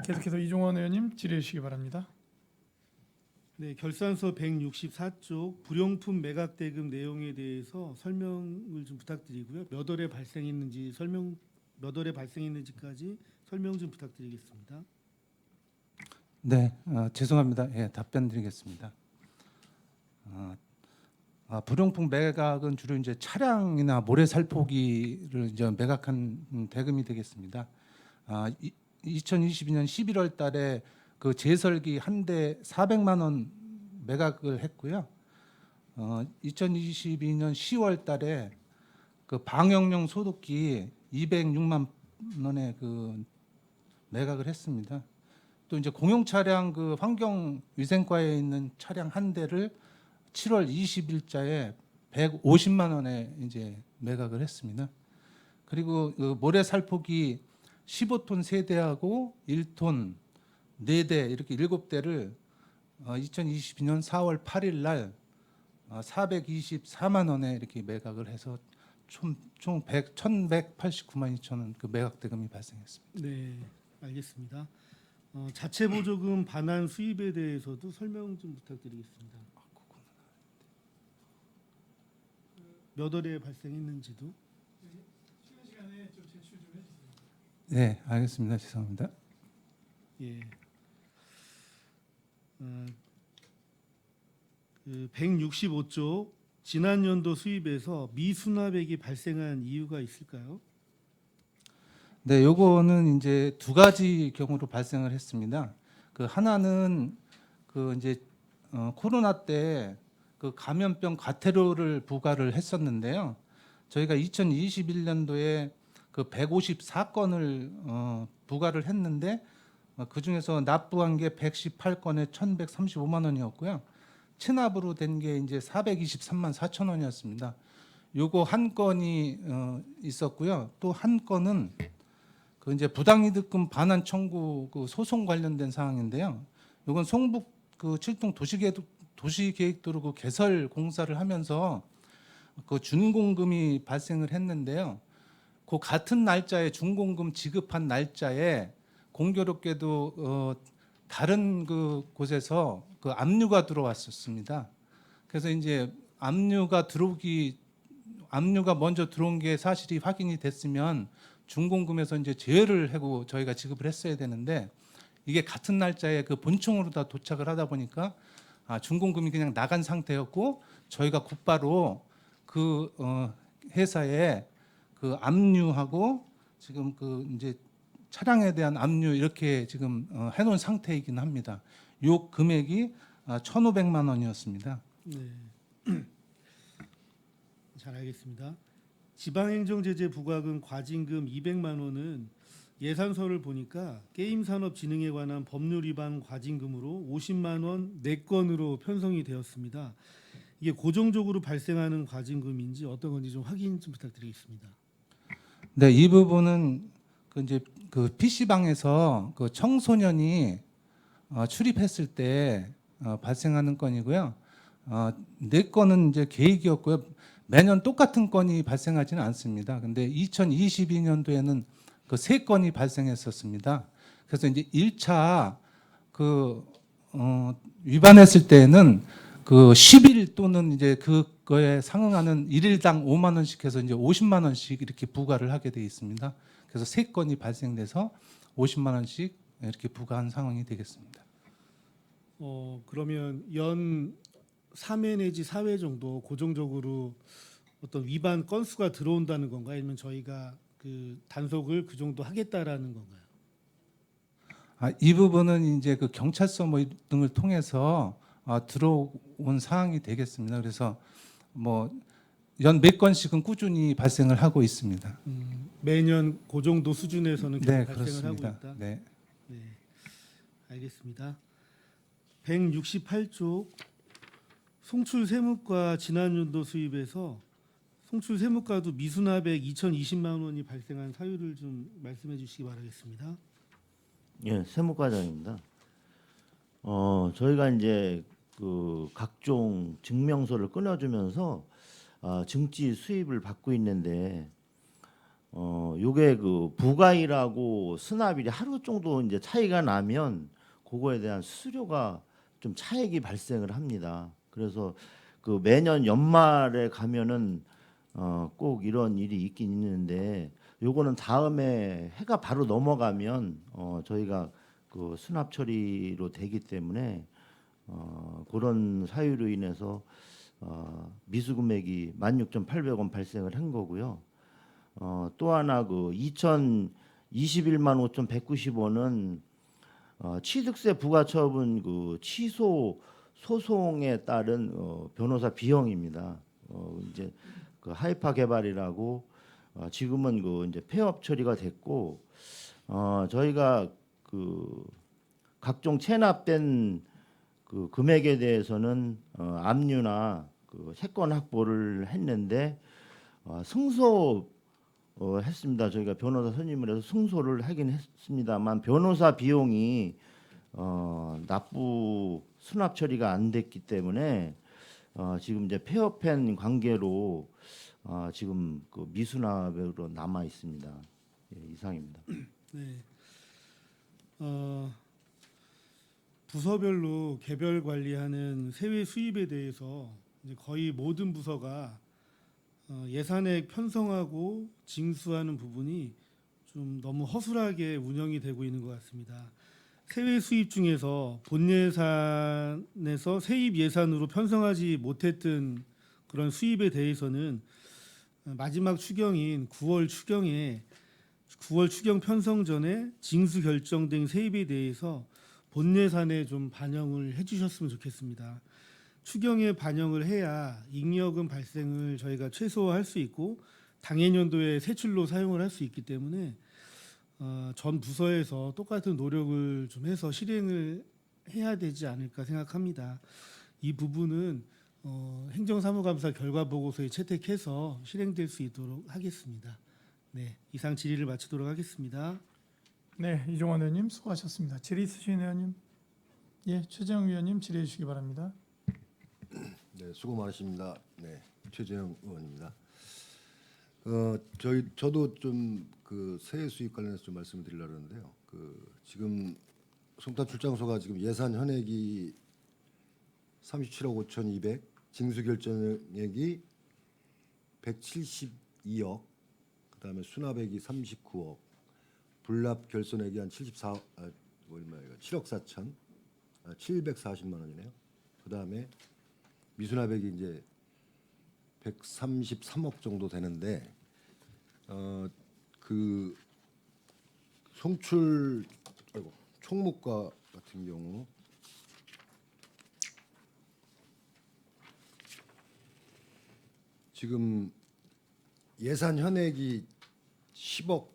계속해서 이종원 의원님 질의해 주시기 바랍니다. 네, 결산서 164쪽 불용품 매각 대금 내용에 대해서 설명을 좀 부탁드리고요. 몇 월에 발생했는지까지 설명 좀 부탁드리겠습니다. 네, 죄송합니다. 예, 답변 드리겠습니다. 불용품 매각은 주로 이제 차량이나 모래 살포기를 이제 매각한 대금이 되겠습니다. 2022년 11월 달에 그 제설기 한 대 400만 원 매각을 했고요. 2022년 10월 달에 그 방역용 소독기 206만 원에 그 매각을 했습니다. 또 이제 공용 차량 그 환경위생과에 있는 차량 한 대를 7월 20일자에 150만 원에 이제 매각을 했습니다. 그리고 그 모래 살포기 15톤 3대하고 1톤 4대 이렇게 7대를 2022년 4월 8일 날 424만 원에 이렇게 매각을 해서 총 1,189만 2천 원 그 매각 대금이 발생했습니다. 네, 알겠습니다. 자체 보조금 반환 수입에 대해서도 설명 좀 부탁드리겠습니다. 몇 월에 발생했는지도. 쉬는 시간에 좀 제출 좀 해주세요. 네, 알겠습니다. 죄송합니다. 예. 그 165조 지난 연도 수입에서 미수납액이 발생한 이유가 있을까요? 네, 요거는 이제 두 가지 경우로 발생을 했습니다. 그 하나는 그 이제 코로나 때 그 감염병 과태료를 부과를 했었는데요. 저희가 2021년도에 그 154건을 부과를 했는데 그 중에서 납부한 게 118건에 1,135만 원이었고요. 체납으로 된 게 이제 423만 4천 원이었습니다. 요거 한 건이 있었고요. 또 한 건은 그 이제 부당이득금 반환 청구 그 소송 관련된 사항인데요. 요건 송북 그 7동 도시계획도로 그 개설 공사를 하면서 그 준공금이 발생을 했는데요. 그 같은 날짜에 준공금 지급한 날짜에 공교롭게도 다른 그 곳에서 그 압류가 들어왔었습니다. 그래서 이제 압류가 먼저 들어온 게 사실이 확인이 됐으면 준공금에서 이제 제외를 하고 저희가 지급을 했어야 되는데 이게 같은 날짜에 그 본청으로 다 도착을 하다 보니까 준공금이 그냥 나간 상태였고 저희가 곧바로 그 회사에 그 압류하고 지금 그 이제 차량에 대한 압류 이렇게 지금 해놓은 상태이긴 합니다. 요 금액이 1,500만 원이었습니다. 네. 잘 알겠습니다. 지방행정제재 부과금 과징금 200만 원은 예산서를 보니까 게임산업진흥에 관한 법률 위반 과징금으로 50만 원 4건으로 편성이 되었습니다. 이게 고정적으로 발생하는 과징금인지 어떤 건지 좀 확인 좀 부탁드리겠습니다. 네, 이 부분은 그 이제 그 PC방에서 그 청소년이 출입했을 때 발생하는 건이고요. 4건은 이제 계획이었고요. 매년 똑같은 건이 발생하지는 않습니다. 근데 2022년도에는 그 3건이 발생했었습니다. 그래서 이제 1차 그 위반했을 때에는 그 10일 또는 이제 그거에 상응하는 1일당 5만 원씩 해서 이제 50만 원씩 이렇게 부과를 하게 돼 있습니다. 그래서 3건이 발생돼서 50만 원씩 이렇게 부과한 상황이 되겠습니다. 그러면 연 3회 내지 4회 정도 고정적으로 어떤 위반 건수가 들어온다는 건가요? 아니면 저희가 그 단속을 그 정도 하겠다라는 건가요? 이 부분은 이제 그 경찰서 뭐 등을 통해서 들어온 사항이 되겠습니다. 그래서 뭐 연 몇 건씩은 꾸준히 발생을 하고 있습니다. 매년 그 정도 수준에서는 계속 네, 발생을 그렇습니다. 하고 있다. 네. 네, 알겠습니다. 168조 송출 세무과 지난 연도 수입에서 송출 세무과도 미수납액 2,020만 원이 발생한 사유를 좀 말씀해 주시기 바라겠습니다. 예, 세무과장입니다. 저희가 이제 그 각종 증명서를 끊어주면서 증지 수입을 받고 있는데 요게 그 부가일하고 수납일이 하루 정도 이제 차이가 나면 그거에 대한 수수료가 좀 차액이 발생을 합니다. 그래서 그 매년 연말에 가면은 꼭 이런 일이 있긴 있는데 요거는 다음에 해가 바로 넘어가면 저희가 그 수납 처리로 되기 때문에 그런 사유로 인해서 미수 금액이 16,800원 발생을 한 거고요. 또 하나 그 2021만 5,190원은 취득세 부과처분 그 취소 소송에 따른 변호사 비용입니다. 이제 그 하이파 개발이라고 지금은 그 이제 폐업 처리가 됐고 저희가 그 각종 체납된 그 금액에 대해서는 압류나 그 채권 확보를 했는데 승소 했습니다. 저희가 변호사 선임을 해서 승소를 하긴 했습니다만 변호사 비용이 납부 수납 처리가 안 됐기 때문에 지금 이제 폐업한 관계로 지금 그 미수납으로 남아 있습니다. 예, 이상입니다. 네. 부서별로 개별 관리하는 세외 수입에 대해서 이제 거의 모든 부서가 예산액 편성하고 징수하는 부분이 좀 너무 허술하게 운영이 되고 있는 것 같습니다. 세외 수입 중에서 본 예산에서 세입 예산으로 편성하지 못했던 그런 수입에 대해서는 마지막 추경인 9월 추경 편성 전에 징수 결정된 세입에 대해서 본 예산에 좀 반영을 해주셨으면 좋겠습니다. 추경에 반영을 해야 잉여금 발생을 저희가 최소화할 수 있고 당해년도에 세출로 사용을 할 수 있기 때문에 전 부서에서 똑같은 노력을 좀 해서 실행을 해야 되지 않을까 생각합니다. 이 부분은 행정사무감사 결과 보고서에 채택해서 실행될 수 있도록 하겠습니다. 네, 이상 질의를 마치도록 하겠습니다. 네, 이종원 의원님 수고하셨습니다. 질의 있으신 의원님, 예, 최재형 위원님 질의해 주시기 바랍니다. 네, 수고 많으십니다. 네, 최재형 의원입니다. 저도 좀 그 세액 수입 관련해서 좀 말씀을 드리려고 하는데요. 그 지금 송탄 출장소가 지금 예산 현액이 37억 5,200, 징수 결정액이 172억, 그다음에 수납액이 39억, 불납 결손액이 한 7억 4천, 740만 원이네요. 그다음에 미수납액이 이제 133억 정도 되는데 그 송출 총무과 같은 경우 지금 예산 현액이 10억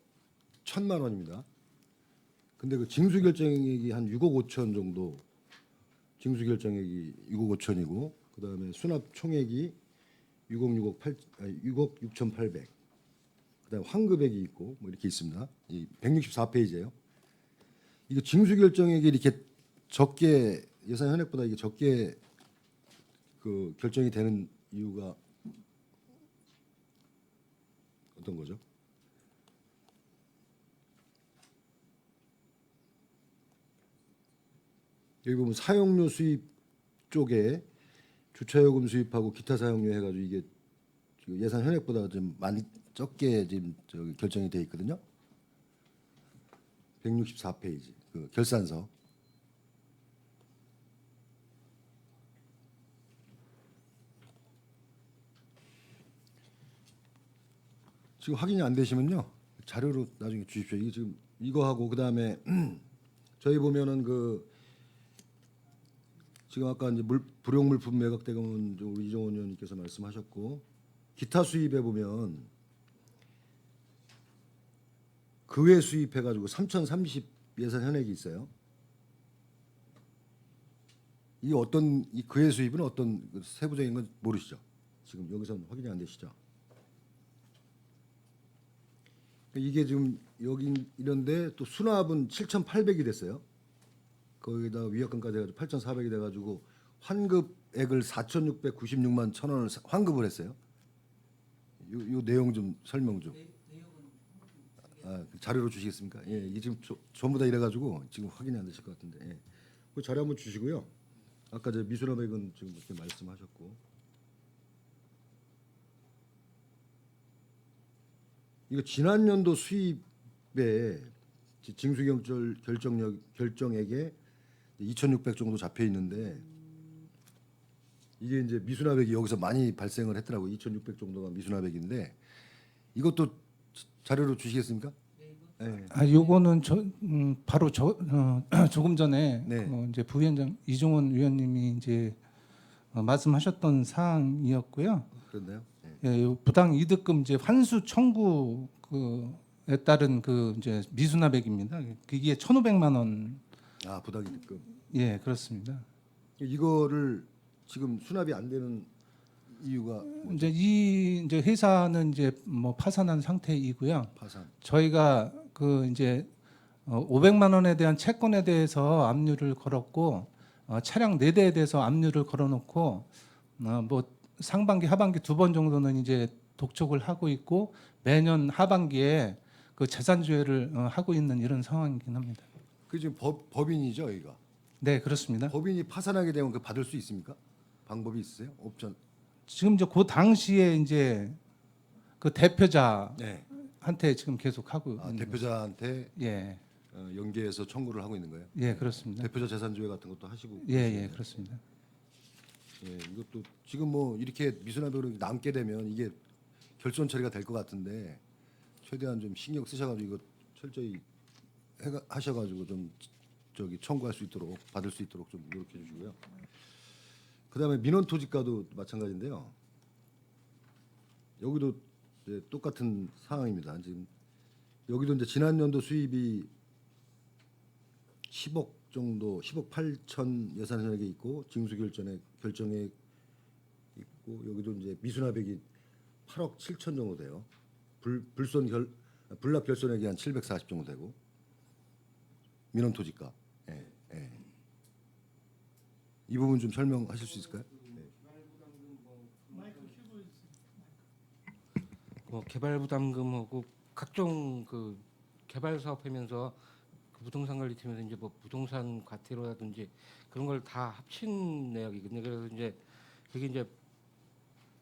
1천만 원입니다. 근데 그 징수 결정액이 한 6억 5천 정도, 징수 결정액이 6억 5천이고 그다음에 수납 총액이 6억 6,800. 그다음 환급액이 있고 뭐 이렇게 있습니다. 이 164페이지예요. 이거 징수 결정액이 이렇게 적게 예산 현액보다 이게 적게 그 결정이 되는 이유가 어떤 거죠? 여기 보면 사용료 수입 쪽에 주차요금 수입하고 기타 사용료 해가지고 이게 예산 현액보다 좀 많이 적게 지금 저기 결정이 돼 있거든요. 164페이지 그 결산서. 지금 확인이 안 되시면요 자료로 나중에 주십시오. 이게 지금 이거 하고 그다음에 저희 보면은 그 지금 아까 이제 불용물품 매각 대금은 우리 이종원 의원님께서 말씀하셨고 기타 수입에 보면 그 외 수입해 가지고 3,030 예산 현액이 있어요. 이 어떤 이 그 외 수입은 어떤 세부적인 건 모르시죠? 지금 여기서는 확인이 안 되시죠? 이게 지금 여기 이런데 또 수납은 7,800이 됐어요. 거기다 위약금까지 해가지고 8,400이 돼가지고 환급액을 4,696만 1,000원을 환급을 했어요. 요 내용 좀 설명 좀. 자료로 주시겠습니까? 예, 이게 지금 전부 다 이래가지고 지금 확인이 안 되실 것 같은데, 예. 그 자료 한번 주시고요. 아까 저 미수납액은 지금 이렇게 말씀하셨고, 이거 지난 연도 수입에 결정액에 2,600 정도 잡혀 있는데, 이게 이제 미수납액이 여기서 많이 발생을 했더라고요. 2,600 정도가 미수납액인데, 이것도 자료로 주시겠습니까? 네. 요거는 바로 조금 전에 네. 이제 부위원장 이종원 위원님이 이제 말씀하셨던 사항이었고요. 그런데요. 네. 예, 요 부당 이득금 이제 환수 청구에 따른 그 이제 미수납액입니다. 그게 1,500만 원. 아, 부당이득금. 예, 그렇습니다. 이거를 지금 수납이 안 되는 이유가 이제 이제 회사는 이제 뭐 파산한 상태이고요. 파산. 저희가 그 이제 500만 원에 대한 채권에 대해서 압류를 걸었고 차량 4대에 대해서 압류를 걸어놓고 뭐 상반기 하반기 2번 정도는 이제 독촉을 하고 있고 매년 하반기에 그 재산주회를 하고 있는 이런 상황이긴 합니다. 그 지금 법인이죠, 여기가. 네, 그렇습니다. 법인이 파산하게 되면 그 받을 수 있습니까? 방법이 있으세요? 옵션. 지금 이제 그 당시에 이제 그 대표자한테 네. 지금 계속 하고 아, 있는 대표자한테 거죠. 예, 연계해서 청구를 하고 있는 거예요. 예, 그렇습니다. 대표자 재산조회 같은 것도 하시고. 예, 예, 그렇습니다. 예, 이것도 지금 뭐 이렇게 미수납액으로 남게 되면 이게 결손 처리가 될 것 같은데 최대한 좀 신경 쓰셔가지고 이거 철저히 하셔가지고 좀 저기 청구할 수 있도록 받을 수 있도록 좀 노력해 주시고요. 그다음에 민원토지가도 마찬가지인데요. 여기도 이제 똑같은 상황입니다. 지금 여기도 이제 지난 연도 수입이 10억 정도, 10억 8천 예산 현액이 있고 징수 결정액 있고 여기도 이제 미수납액이 8억 7천 정도 돼요. 불납 결손액이 한 740 정도 되고 민원 토지가. 예, 예. 이 부분 좀 설명하실 수 있을까요? 개발 부담금하고 각종 그 개발 사업하면서 그 부동산 관리팀에서 이제 뭐 부동산 과태료라든지 그런 걸 다 합친 내역이거든요. 그래서 이제 그게 이제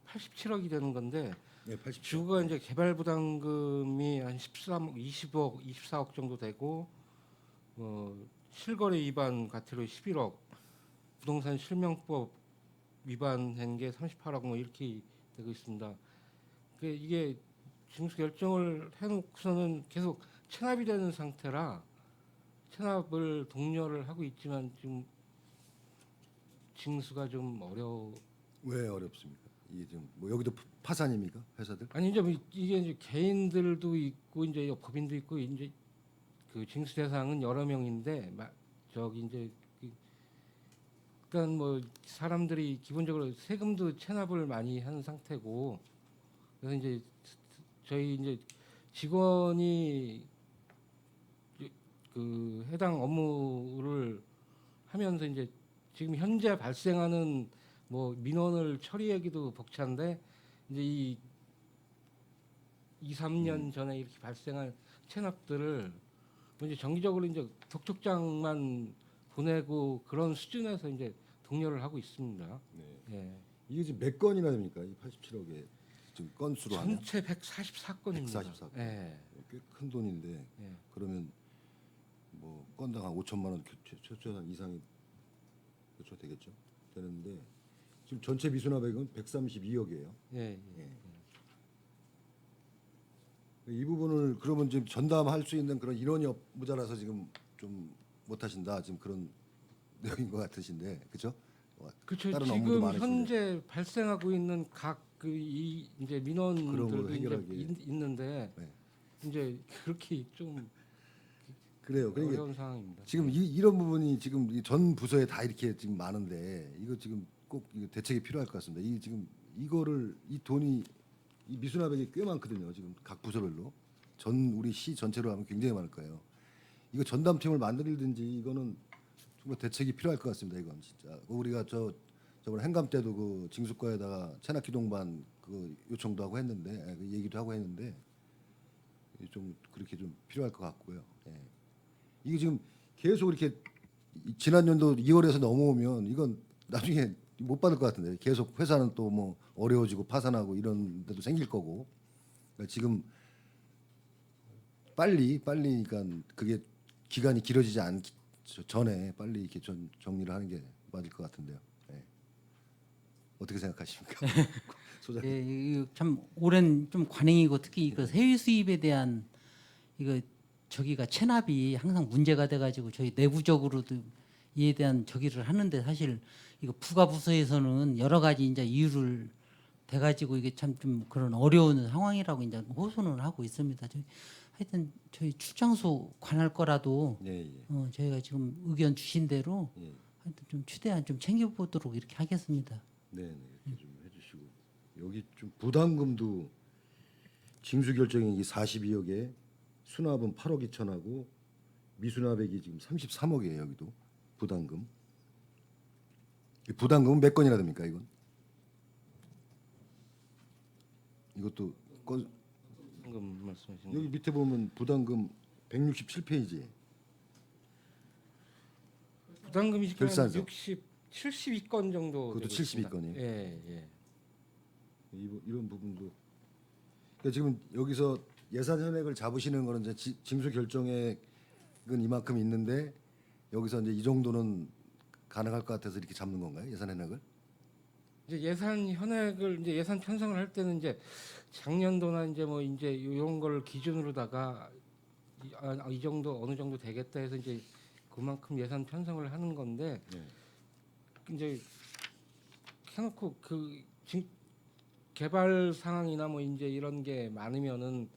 87억이 되는 건데 네, 80. 주가 이제 개발 부담금이 한 13억, 20억, 24억 정도 되고 실거래 위반 과태료 11억, 부동산 실명법 위반한 게 38억 뭐 이렇게 되고 있습니다. 이게 징수 결정을 해놓고서는 계속 체납이 되는 상태라 체납을 독려를 하고 있지만 지금 징수가 좀 왜 어렵습니까? 이게 지금 뭐 여기도 파산입니까? 회사들? 아니 이제 뭐 이게 이제 개인들도 있고 이제 법인도 있고 이제 그 징수 대상은 여러 명인데 저기 이제 일단 뭐 사람들이 기본적으로 세금도 체납을 많이 하는 상태고 그래서 이제 저희 이제 직원이 그 해당 업무를 하면서 이제 지금 현재 발생하는 뭐 민원을 처리하기도 벅찬데 이제 이 2, 3년 전에 이렇게 발생한 체납들을 이제 정기적으로 이제 독촉장만 보내고 그런 수준에서 이제 독려를 하고 있습니다. 네. 예. 이게 지금 몇 건이나 됩니까? 이 87억에 지금 건수로 하면 전체 144건입니다. 144건. 예. 꽤 큰 돈인데 예. 그러면 뭐 건당 한 5천만 원 최소한 이상이 그렇죠 되겠죠. 되는데 지금 전체 미수납액은 132억이에요. 예. 이 부분을 그러면 지금 전담할 수 있는 그런 인원이 모자라서 지금 좀 못하신다 지금 그런 내용인 것 같으신데 그렇죠? 그렇죠. 다른 업무도 지금 많으신데. 현재 발생하고 있는 각 그 이제 그런 걸 민원들도 이제 해결하기. 있는데 네. 이제 그렇게 좀 그래요. 그러니까 어려운 상황입니다. 지금 이런 부분이 지금 이전 부서에 다 이렇게 지금 많은데 이거 지금 꼭 이거 대책이 필요할 것 같습니다. 이 지금 이거를 이 돈이 이 미수납액이 꽤 많거든요. 지금 각 부서별로 우리 시 전체로 하면 굉장히 많을 거예요. 이거 전담팀을 만들든지 이거는 정말 대책이 필요할 것 같습니다. 이건 진짜 우리가 저번에 행감 때도 그 징수과에다가 체납기 동반 그 요청도 하고 했는데 그 얘기도 하고 했는데 좀 그렇게 좀 필요할 것 같고요. 예. 이게 지금 계속 이렇게 지난 연도 2월에서 넘어오면 이건 나중에 못 받을 것 같은데 계속 회사는 또 뭐 어려워지고 파산하고 이런 데도 생길 거고 그러니까 지금 빨리 그러니까 그게 기간이 길어지지 않기 전에 빨리 이렇게 좀 정리를 하는 게 맞을 것 같은데요. 예. 어떻게 생각하십니까, 소장님? 예, 이거 참 오랜 좀 관행이고 특히 이거 해외 수입에 대한 이거 저기가 체납이 항상 문제가 돼가지고 저희 내부적으로도 이에 대한 저기를 하는데 사실 이거 부가 부서에서는 여러 가지 이제 이유를 돼가지고 이게 참 좀 그런 어려운 상황이라고 이제 호소는 하고 있습니다. 하여튼 저희 출장소 관할 거라도 예, 예. 저희가 지금 의견 주신 대로 예. 하여튼 좀 최대한 좀 챙겨보도록 이렇게 하겠습니다. 네, 네, 이렇게 좀 해주시고 여기 좀 부담금도 징수 결정액이 42억에 수납은 8억 2천하고 미수납액이 지금 33억이에요. 여기도 부담금. 이 부담금은 몇 건이나 됩니까 이건? 이것도 방금 말씀하신 여기 밑에 보면 부담금 167페이지. 부담금이 지금 결산서. 72건 정도. 그것도 되고 있습니다. 72건이에요? 예, 예. 이런 부분도 그러니까 지금 여기서 예산 현액을 잡으시는 거는 이제 징수 결정액은 이만큼 있는데 여기서 이제 이 정도는 가능할 것 같아서 이렇게 잡는 건가요? 예산 현액을? 이제 예산 현액을 이제 예산 편성을 할 때는 이제 작년도나 이제 뭐 이제 이런 걸 기준으로다가 이 정도 어느 정도 되겠다 해서 이제 그만큼 예산 편성을 하는 건데 네. 이제 해놓고 개발 상황이나 뭐 이제 이런 게 많으면은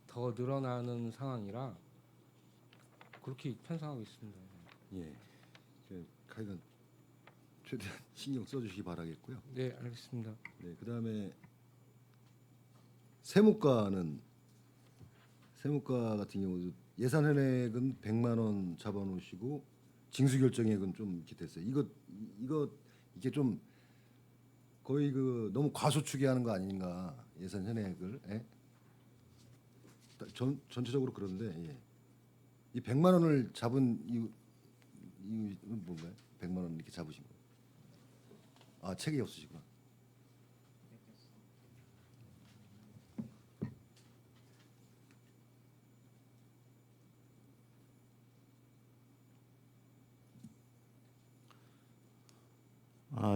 더 늘어나는 상황이라 그렇게 편성하고 있습니다. 예. 하여간 최대한 신경 써주시기 바라겠고요. 네, 알겠습니다. 네, 그다음에 세무과 같은 경우도 예산 현액은 100만 원 잡아놓으시고 징수 결정액은 좀 이렇게 됐어요. 이거 이게 좀 거의 그 너무 과소추게 하는 거 아닌가 예산 현액을 예? 전체적으로 그런데 예. 이 100만 원을 잡은 이유는 뭔가요? 100만 원 이렇게 잡으신 거? 아 책이 없으시구나.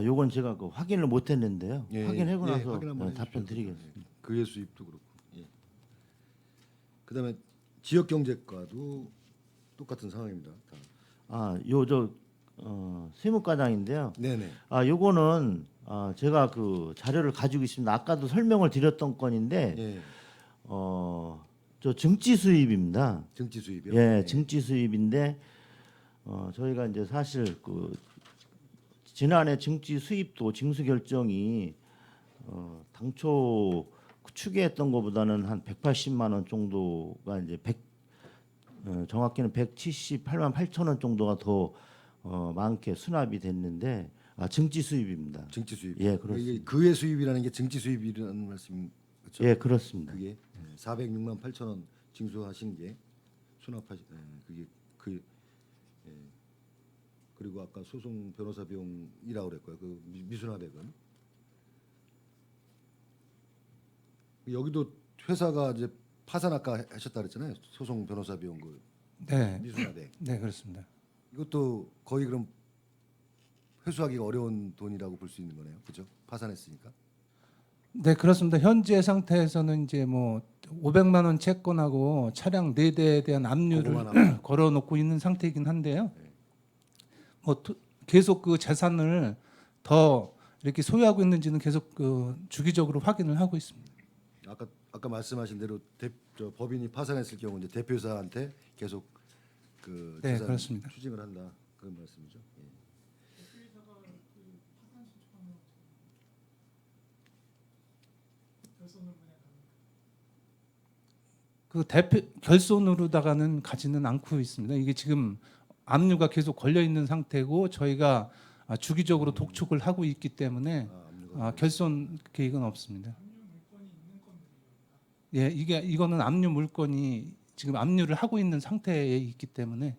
요건 제가 그 확인을 못했는데요. 예, 확인하고 예, 나서 확인 한번 답변 해주셔도 드리겠습니다. 예. 그의 수입도 그렇고. 예. 그다음에 지역 경제과도 똑같은 상황입니다. 다. 세무과장인데요. 네네. 요거는 제가 그 자료를 가지고 있습니다. 아까도 설명을 드렸던 건인데 예. 저 증지 수입입니다. 정치 수입이요. 예, 증지 수입인데 저희가 이제 사실 그 지난해 증지 수입도 징수 결정이 당초 추계했던 것보다는 한 180만 원 정도가 이제 정확히는 178만 8천 원 정도가 더 많게 수납이 됐는데 증지 수입입니다. 정치 수입. 예, 그렇습니다. 이게 그의 수입이라는 게 정치 수입이라는 말씀 그렇죠? 예, 그렇습니다. 그게 406만 8천 원 징수하신 게 수납하신 그게 예. 그리고 아까 소송 변호사 비용이라고 그랬고요. 그 미수납액은 여기도 회사가 이제 파산 아까 하셨다 그랬잖아요. 소송 변호사 비용 그 네, 미수납액 네 그렇습니다. 이것도 거의 그럼 회수하기가 어려운 돈이라고 볼 수 있는 거네요. 그죠? 파산했으니까. 네 그렇습니다. 현재 상태에서는 이제 뭐 500만 원 채권하고 차량 4대에 대한 압류를 그거만 걸어놓고 있는 상태이긴 한데요. 네. 뭐 계속 그 재산을 더 이렇게 소유하고 있는지는 계속 그 주기적으로 확인을 하고 있습니다. 아까 말씀하신 대로 법인이 파산했을 경우 이제 대표이사한테 계속 그 네, 재산 그렇습니다. 추징을 한다 그런 말씀이죠. 예. 그 대표 결손으로다가는 가지는 않고 있습니다. 이게 지금 압류가 계속 걸려 있는 상태고 저희가 주기적으로 독촉을 하고 있기 때문에 압류가 결손 계획은 없습니다. 예, 이거는 압류 물건이 지금 압류를 하고 있는 상태에 있기 때문에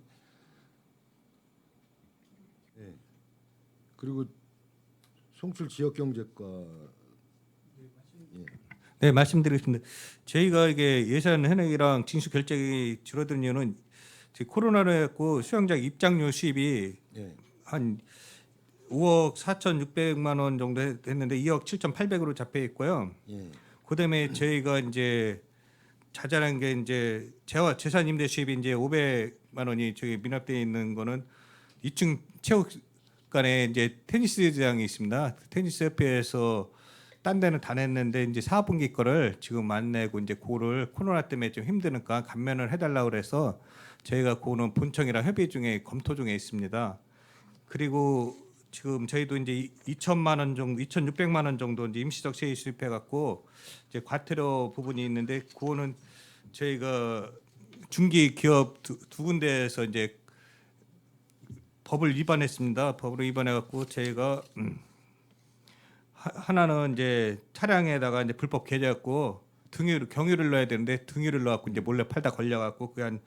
그리고 송출 지역경제과 네, 말씀드리겠습니다. 저희가 이게 예산 현액이랑 징수 결정이 줄어든 이유는 지금 코로나로 해갖고 수영장 입장료 수입이 예. 한 5억 4,600만 원 정도 했는데 2억 7,800으로 잡혀 있고요. 예. 그다음에 저희가 이제 자잘한 게 이제 재산 임대 수입이 이제 500만 원이 저기 미납되어 있는 거는 2층 체육관에 이제 테니스장이 있습니다. 테니스 협회에서 딴 데는 다 냈는데 이제 4분기 거를 지금 안 내고 이제 그거를 코로나 때문에 좀 힘드니까 감면을 해달라고 그래서 저희가 그거는 본청이랑 협의 중에 검토 중에 있습니다. 그리고 지금 저희도 이제 2천만 원 정도, 2,600만 원 정도 이제 임시적 세입 수입해 갖고 이제 과태료 부분이 있는데 그거는 저희가 중기 기업 두 군데에서 이제 법을 위반했습니다. 법을 위반해 갖고 저희가 하나는 이제 차량에다가 이제 불법 계좌였고 경유를 넣어야 되는데 등유를 넣어갖고 이제 몰래 팔다 걸려갖고 그게 한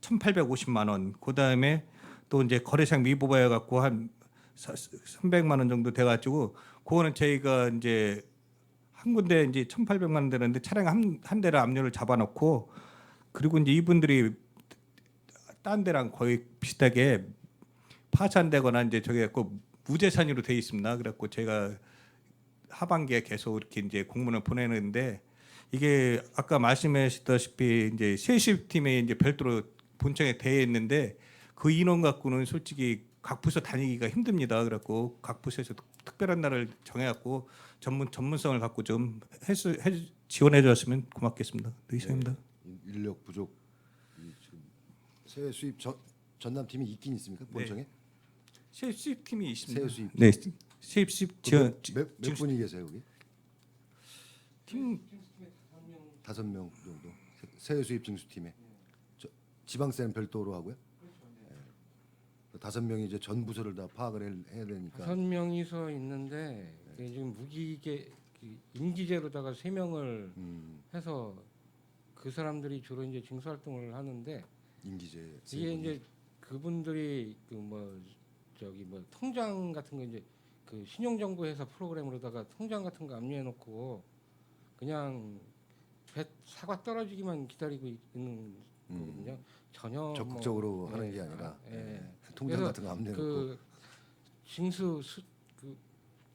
1,850만 원. 그 다음에 또 이제 거래상 미부과해갖고 한 300만 원 정도 돼가지고 그거는 저희가 이제 한 군데 이제 1,800만 원 되는데 차량 한 대를 압류를 잡아놓고 그리고 이제 이분들이 딴 데랑 거의 비슷하게 파산되거나 이제 저기 갖고 무재산으로 돼 있습니다. 그래갖고 제가 하반기에 계속 이렇게 이제 공문을 보내는데 이게 아까 말씀하셨다시피 이제 세수팀에 이제 별도로 본청에 대해 있는데 그 인원 갖고는 솔직히 각 부서 다니기가 힘듭니다. 그래갖고 각 부서에서 특별한 날을 정해갖고 전문성을 갖고 좀 지원해 주셨으면 고맙겠습니다. 네, 이상입니다. 인력 부족. 지금 세외 수입 전담팀이 있긴 있습니까? 본청에? 세수팀이 있습니다. 세수입. 네, 세입수입 지원 몇 분이 계세요 여기? 팀 5명 정도. 세외 수입 징수팀에. 지방세는 별도로 하고요. 5명이 이제 전 부서를 다 파악을 해야 되니까. 5명이서 있는데 이게 지금 무기계 임기제로다가 3명을 해서 그 사람들이 주로 이제 징수 활동을 하는데 임기제. 이게 이제 그분들이 그 뭐 저기 뭐 통장 같은 거 이제 그 신용정보회사 프로그램으로다가 통장 같은 거 압류해 놓고 그냥 사과 떨어지기만 기다리고 있는 거거든요. 전혀 적극적으로 뭐, 하는 예, 게 아니라 예. 통장 그래서 같은 거 압류해 놓고. 그 징수 그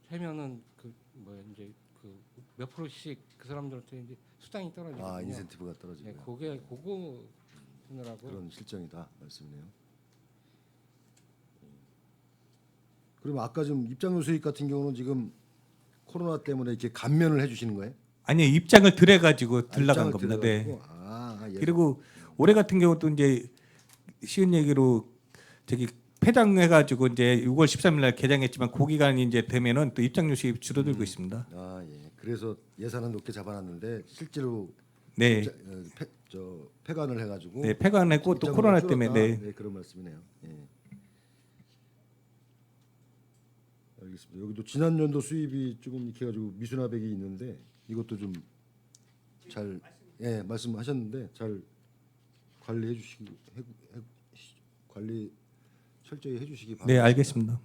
하면은 그 뭐 이제 그 몇 프로씩 그 사람들한테 이제 수당이 떨어지거든요. 아, 인센티브가 떨어지고요. 예, 그거 하느라고 그런 실정이다 말씀이네요. 그러면 아까 좀 입장료 수익 같은 경우는 지금 코로나 때문에 이렇게 감면을 해주시는 거예요? 아니 입장을 들여가지고 들나간 입장을 겁니다. 네. 들여가지고? 아, 예. 그리고 올해 같은 경우도 이제 쉬운 얘기로 저기 폐장해가지고 이제 6월 13일 날 개장했지만 그 기간이 이제 되면은 또 입장료 수입 줄어들고 있습니다. 아, 예. 그래서 예산은 높게 잡아놨는데 실제로 네, 폐관을 해가지고 네 폐관했고 또 입장료가 코로나 줄었다. 때문에 네. 네, 그런 말씀이네요. 예. 알겠습니다. 여기도 지난 연도 수입이 조금 이렇게 가지고 미수납액이 있는데 이것도 좀 잘 말씀하셨는데 잘 관리해 주시기 관리 철저히 해주시기 바랍니다. 네, 알겠습니다.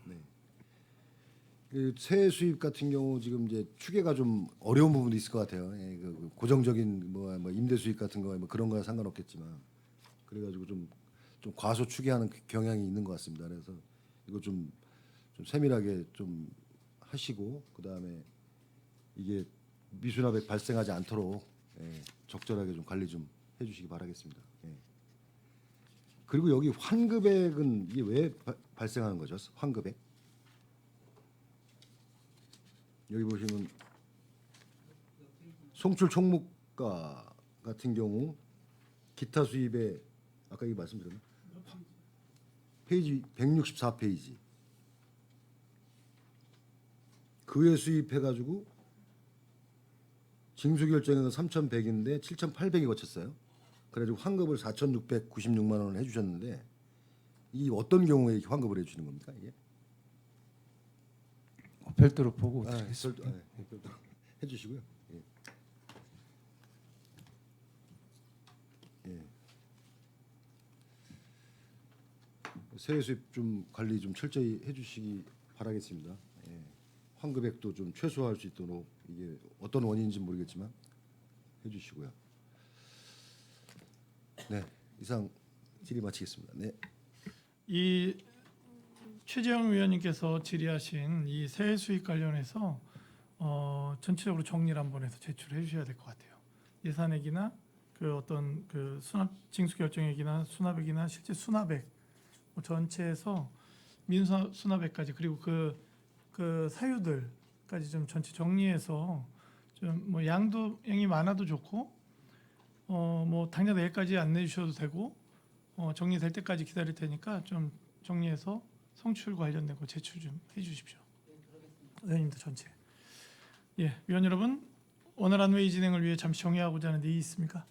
그 세외 수입 같은 경우 지금 이제 추계가 좀 어려운 부분도 있을 것 같아요. 예, 그 고정적인 뭐 임대 수입 같은 거 뭐 그런 거야 상관없겠지만 그래가지고 좀 과소 추계하는 경향이 있는 것 같습니다. 그래서 이거 좀 세밀하게 좀 하시고 그 다음에 이게 미수납액 발생하지 않도록 적절하게 좀 관리 좀 해주시기 바라겠습니다. 예. 그리고 여기 환급액은 이게 왜 발생하는 거죠? 환급액? 여기 보시면 송출 총무과 같은 경우 기타 수입에 아까 이게 말씀드렸나? 페이지 164페이지 그외 수입해가지고 징수결정액은 3,100인데 7,800이 거쳤어요. 그래가지고 환급을 4,696만 원을 해주셨는데 이 어떤 경우에 이렇게 환급을 해주시는 겁니까 이게? 별도로 보고 드리겠습니다. 별도 해주시고요. 예. 세외 수입 좀 관리 좀 철저히 해주시기 바라겠습니다. 예. 환급액도 좀 최소화할 수 있도록 이게 어떤 원인인지 모르겠지만 해주시고요. 네, 이상 질의 마치겠습니다. 네. 이 최재형 위원님께서 질의하신 이 세외 수익 관련해서 전체적으로 정리를 한번 해서 제출해 주셔야 될 것 같아요. 예산액이나 그 어떤 그 수납 징수 결정액이나 수납액이나 실제 수납액 뭐 전체에서 민수 수납액까지 그리고 그 사유들까지 좀 전체 정리해서 좀 뭐 양이 많아도 좋고 뭐 당장 내일까지 안 내주셔도 되고 정리될 때까지 기다릴 테니까 좀 정리해서 성취율 관련된 거 제출 좀 해주십시오. 의원님들 전체. 예, 위원 여러분 오늘 한 회의 진행을 위해 잠시 정회하고자 하는 이의 있습니까?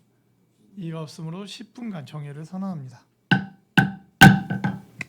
이의가 없으므로 10분간 정회를 선언합니다.